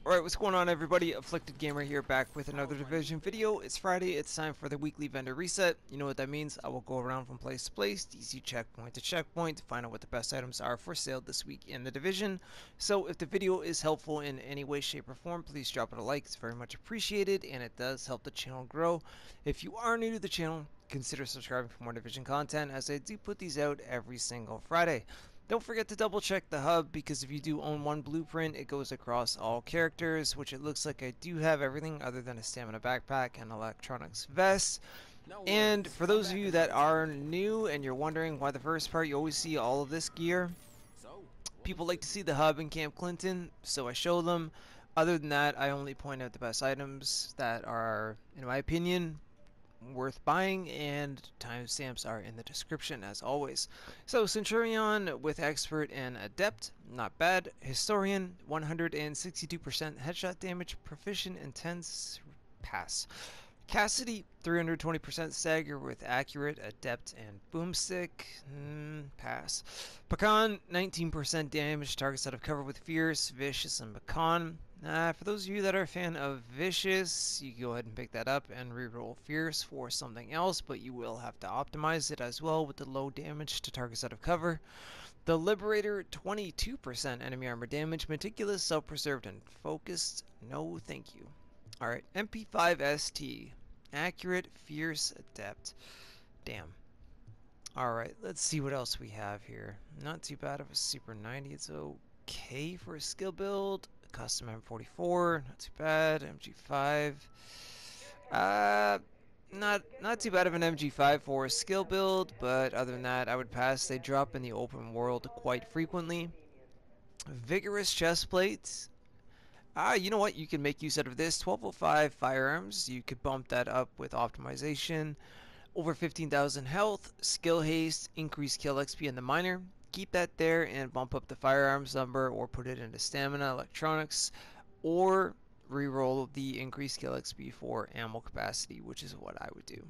Alright, what's going on everybody? Afflicted Gamer here, back with another Division video. It's Friday, it's time for the weekly vendor reset. You know what that means? I will go around from place to place, DC checkpoint to checkpoint, to find out what the best items are for sale this week in the Division. So if the video is helpful in any way, shape, or form, please drop it a like. It's very much appreciated, and it does help the channel grow. If you are new to the channel, consider subscribing for more Division content, as I do put these out every single Friday. Don't forget to double check the hub, because if you do own one blueprint, it goes across all characters, which it looks like I do have everything other than a stamina backpack and electronics vest. And for those of you that are new and you're wondering why the first part you always see all of this gear, people like to see the hub in Camp Clinton, so I show them. Other than that, I only point out the best items that are, in my opinion, worth buying, and timestamps are in the description as always. So Centurion with Expert and Adept, not bad. Historian, 162% headshot damage, Proficient, Intense, pass. Cassidy, 320% stagger with Accurate, Adept, and Boomstick, pass. Pecan, 19% damage, targets out of cover with Fierce, Vicious, and Pecan. For those of you that are a fan of Vicious, you can go ahead and pick that up and reroll Fierce for something else, but you will have to optimize it as well with the low damage to targets out of cover. The Liberator, 22% enemy armor damage, meticulous, self-preserved, and focused. No thank you. Alright, MP5ST. Accurate, Fierce, Adept. Damn. Alright, let's see what else we have here. Not too bad of a Super 90. It's okay for a skill build. Custom M44, not too bad. MG5. Not too bad of an MG5 for a skill build, but other than that, I would pass. They drop in the open world quite frequently. Vigorous chest plates. You know what? You can make use out of this. 1205 firearms. You could bump that up with optimization. Over 15,000 health. Skill haste. Increased kill XP in the minor. Keep that there and bump up the firearms number, or put it into stamina, electronics, or reroll the increased kill XP for ammo capacity, which is what I would do.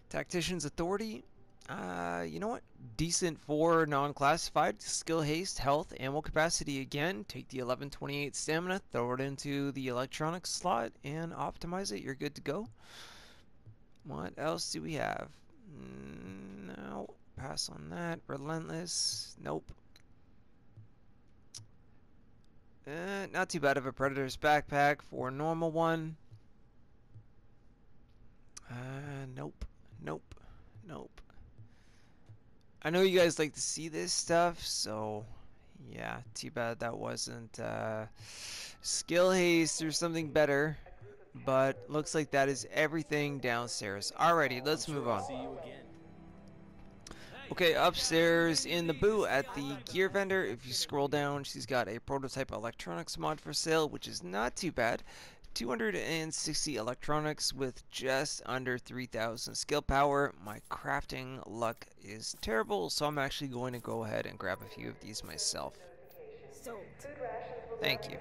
Tactician's Authority. You know what? Decent for non-classified. Skill haste, health, ammo capacity again. Take the 1128 stamina, throw it into the electronics slot, and optimize it. You're good to go. What else do we have? No. Pass on that. Relentless. Nope. Not too bad of a Predator's backpack for a normal one. Nope. Nope. Nope. I know you guys like to see this stuff, so yeah, too bad that wasn't skill haste or something better, but looks like that is everything downstairs. Alrighty, let's move on. Okay, upstairs in the booth at the gear vendor, if you scroll down, she's got a prototype electronics mod for sale, which is not too bad. 260 electronics with just under 3,000 skill power. My crafting luck is terrible, so I'm actually going to go ahead and grab a few of these myself. Thank you.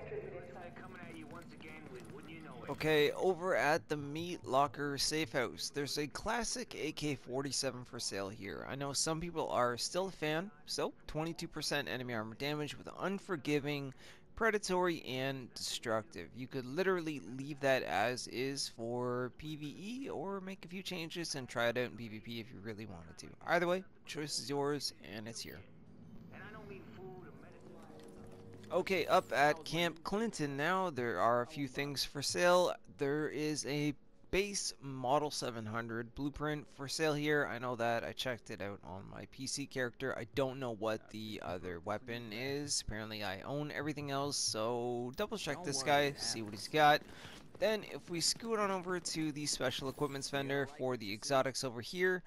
Okay, over at the Meat Locker Safe House, there's a classic AK-47 for sale here. I know some people are still a fan, so 22% enemy armor damage with unforgiving, predatory, and destructive. You could literally leave that as is for PvE, or make a few changes and try it out in PvP if you really wanted to. Either way, choice is yours, and it's here. Okay, up at Camp Clinton now, there are a few things for sale. There is a base Model 700 blueprint for sale here. I know that. I checked it out on my PC character. I don't know what the other weapon is. Apparently I own everything else, so double check this guy, see what he's got. Then if we scoot on over to the special equipments vendor for the exotics over here,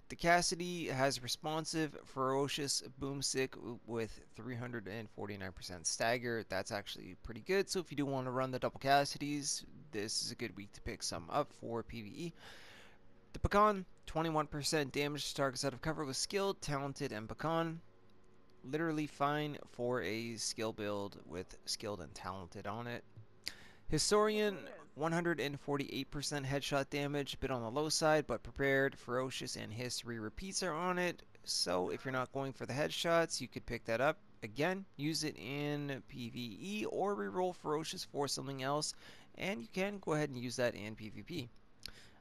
the Cassidy has responsive, ferocious boomstick with 349% stagger. That's actually pretty good, so if you do want to run the double Cassidys, this is a good week to pick some up for PvE. The Pecan, 21% damage to targets out of cover with skilled, talented, and Pecan. Literally fine for a skill build with skilled and talented on it. Historian, 148% headshot damage, a bit on the low side, but prepared, ferocious, and history repeats are on it. So if you're not going for the headshots, you could pick that up. Again, use it in PvE or reroll Ferocious for something else, and you can go ahead and use that in PvP.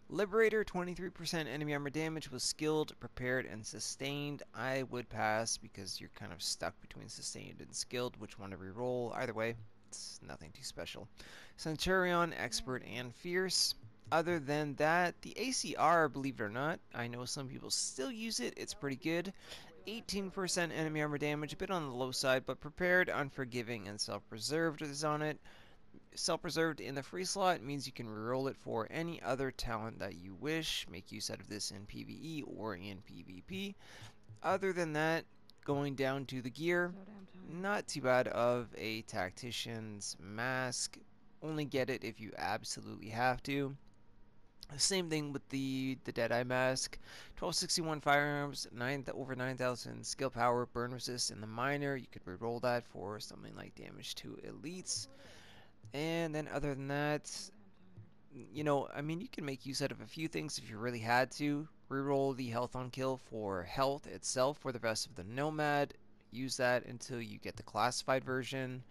Liberator, 23% enemy armor damage with skilled, prepared, and sustained. I would pass because you're kind of stuck between sustained and skilled, which one to reroll. Either way, it's nothing too special. Centurion, expert, and fierce. Other than that, the ACR, believe it or not, I know some people still use it. It's pretty good. 18% enemy armor damage, a bit on the low side, but prepared, unforgiving, and self-preserved is on it. Self-preserved in the free slot means you can reroll it for any other talent that you wish. Make use out of this in PvE or in PvP. Other than that, going down to the gear, not too bad of a Tactician's mask. Only get it if you absolutely have to. Same thing with the DeadEye mask. 1261 firearms, over 9,000 skill power, burn resist in the minor. You could reroll that for something like damage to elites. And then other than that, you know, I mean, you can make use out of a few things if you really had to. Reroll the health on kill for health itself for the rest of the Nomad. Use that until you get the classified version.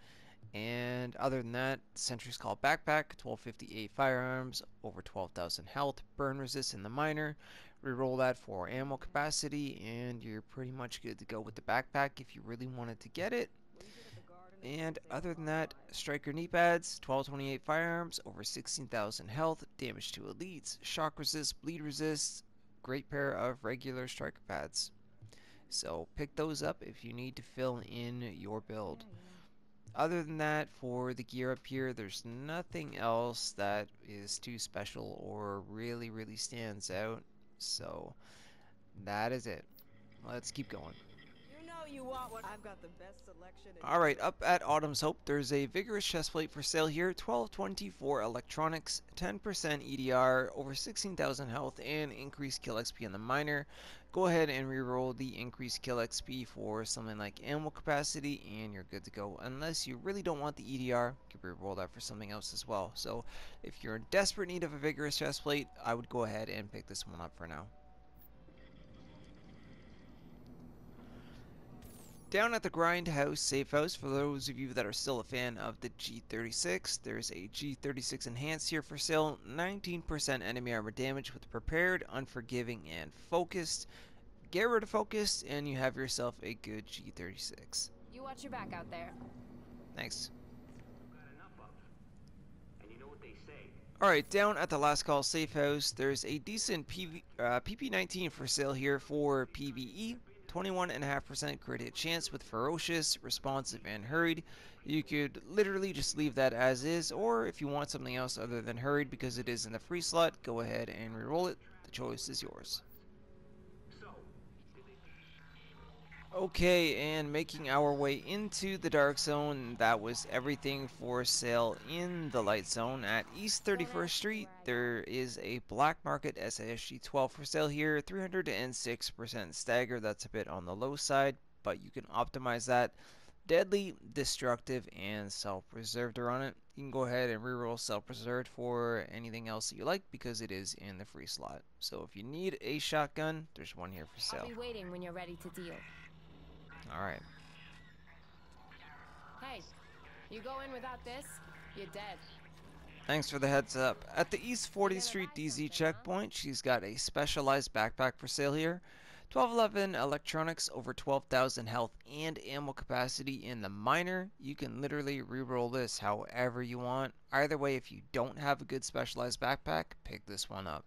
And other than that, Sentry's Call Backpack, 1258 firearms, over 12,000 health, burn resist in the minor. Reroll that for ammo capacity, and you're pretty much good to go with the backpack if you really wanted to get it. And other than that, Striker knee pads, 1228 firearms, over 16,000 health, damage to elites, shock resist, bleed resist, great pair of regular striker pads. So pick those up if you need to fill in your build. Other than that, for the gear up here, there's nothing else that is too special or really stands out. So that is it. Let's keep going. You want what? I've got the best selection. Alright, up at Autumn's Hope, there's a Vigorous chestplate for sale here. 1224 electronics, 10% EDR, over 16,000 health, and increased kill XP in the minor. Go ahead and reroll the increased kill XP for something like ammo capacity, and you're good to go. Unless you really don't want the EDR, you can reroll that for something else as well. So if you're in desperate need of a Vigorous chestplate, I would go ahead and pick this one up for now. Down at the Grindhouse Safe House, for those of you that are still a fan of the G36, there's a G36 Enhanced here for sale. 19% enemy armor damage with prepared, unforgiving, and focused. Get rid of focused, and you have yourself a good G36. You watch your back out there. Thanks. Alright, down at the Last Call Safe House, there's a decent PP19 for sale here for PvE. 21.5% crit hit chance with Ferocious, Responsive, and Hurried. You could literally just leave that as is, or if you want something else other than Hurried because it is in the free slot, go ahead and reroll it. The choice is yours. Okay, and making our way into the Dark Zone, that was everything for sale in the Light Zone. At East 31st Street, there is a Black Market SASG 12 for sale here, 306% stagger. That's a bit on the low side, but you can optimize that. Deadly, Destructive, and Self-Preserved are on it. You can go ahead and reroll Self-Preserved for anything else that you like because it is in the free slot. So if you need a shotgun, there's one here for sale. I'll be waiting when you're ready to deal. Alright. Hey, you go in without this, you're dead. Thanks for the heads up. At the East 40th Street DZ checkpoint, she's got a specialized backpack for sale here. 1211 electronics, over 12,000 health and ammo capacity in the minor. You can literally reroll this however you want. Either way, if you don't have a good specialized backpack, pick this one up.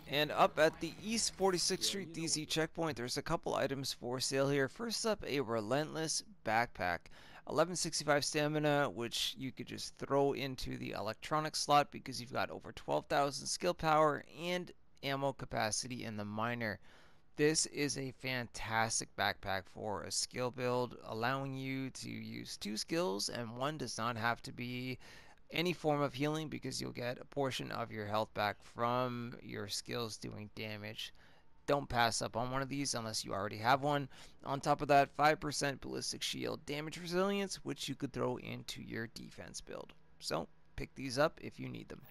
And up at the East 46th Street DZ checkpoint, there's a couple items for sale here. First up, a Relentless backpack. 1165 stamina, which you could just throw into the electronic slot because you've got over 12,000 skill power and ammo capacity in the minor. This is a fantastic backpack for a skill build, allowing you to use 2 skills, and one does not have to be any form of healing because you'll get a portion of your health back from your skills doing damage. Don't pass up on one of these unless you already have one. On top of that, 5% ballistic shield damage resilience, which you could throw into your defense build. So pick these up if you need them.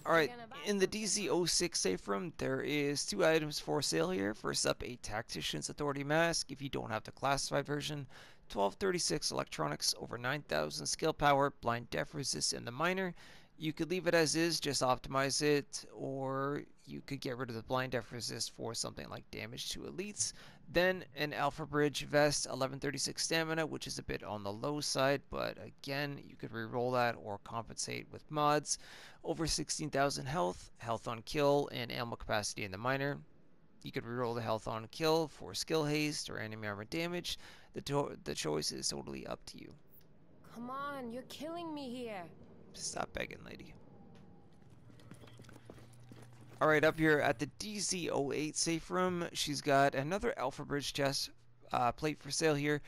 Alright, in the DZ06 safe room, there is 2 items for sale here. First up, a Tactician's Authority Mask if you don't have the classified version. 1236 electronics, over 9000 skill power, blind def resist in the minor. You could leave it as is, just optimize it, or you could get rid of the blind def resist for something like damage to elites. Then an AlphaBridge Vest, 1136 stamina, which is a bit on the low side, but again, you could reroll that or compensate with mods. Over 16,000 health, health on kill, and ammo capacity in the minor. You could reroll the health on kill for skill haste or enemy armor damage. The choice is totally up to you. Come on, you're killing me here. Stop begging, lady. Alright, up here at the DZ08 safe room, she's got another AlphaBridge chest plate for sale here.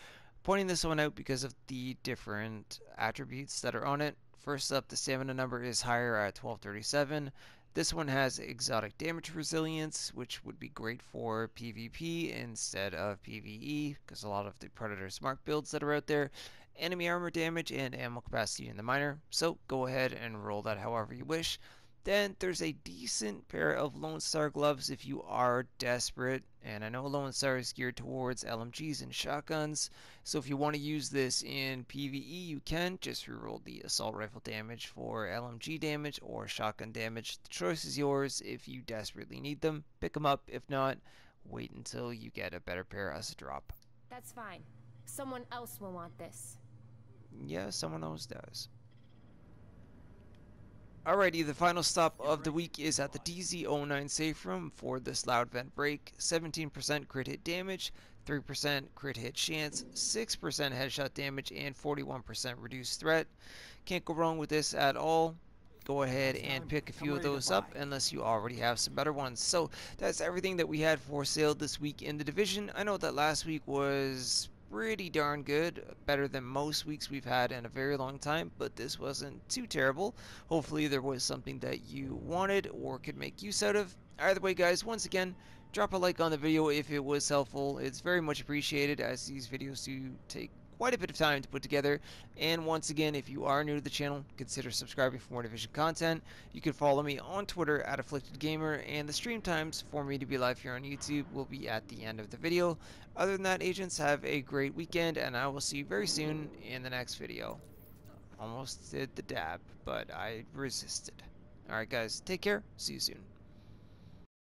Pointing this one out because of the different attributes that are on it. First up, the stamina number is higher at 1237. This one has exotic damage resilience, which would be great for PvP instead of PvE, because a lot of the Predator Smart builds that are out there. Enemy armor damage and ammo capacity in the minor, so go ahead and roll that however you wish. Then there's a decent pair of Lone Star gloves if you are desperate, and I know Lone Star is geared towards LMGs and shotguns, so if you want to use this in PvE you can. Just reroll the assault rifle damage for LMG damage or shotgun damage. The choice is yours. If you desperately need them, pick them up. If not, wait until you get a better pair as a drop. That's fine. Someone else will want this. Yeah, someone else does. Alrighty, the final stop of the week is at the DZ09 safe room for this loud vent break. 17% crit hit damage, 3% crit hit chance, 6% headshot damage, and 41% reduced threat. Can't go wrong with this at all. Go ahead and pick a few of those up unless you already have some better ones. So that's everything that we had for sale this week in the division. I know that last week was pretty darn good, better than most weeks we've had in a very long time, but this wasn't too terrible. Hopefully there was something that you wanted or could make use out of. Either way, guys, once again, drop a like on the video if it was helpful. It's very much appreciated, as these videos do take quite a bit of time to put together. And once again, if you are new to the channel, consider subscribing for more Division content. You can follow me on Twitter at AfflictedGamer, and the stream times for me to be live here on YouTube will be at the end of the video. Other than that, agents, have a great weekend, and I will see you very soon in the next video. Almost did the dab, but I resisted. Alright guys, take care, see you soon.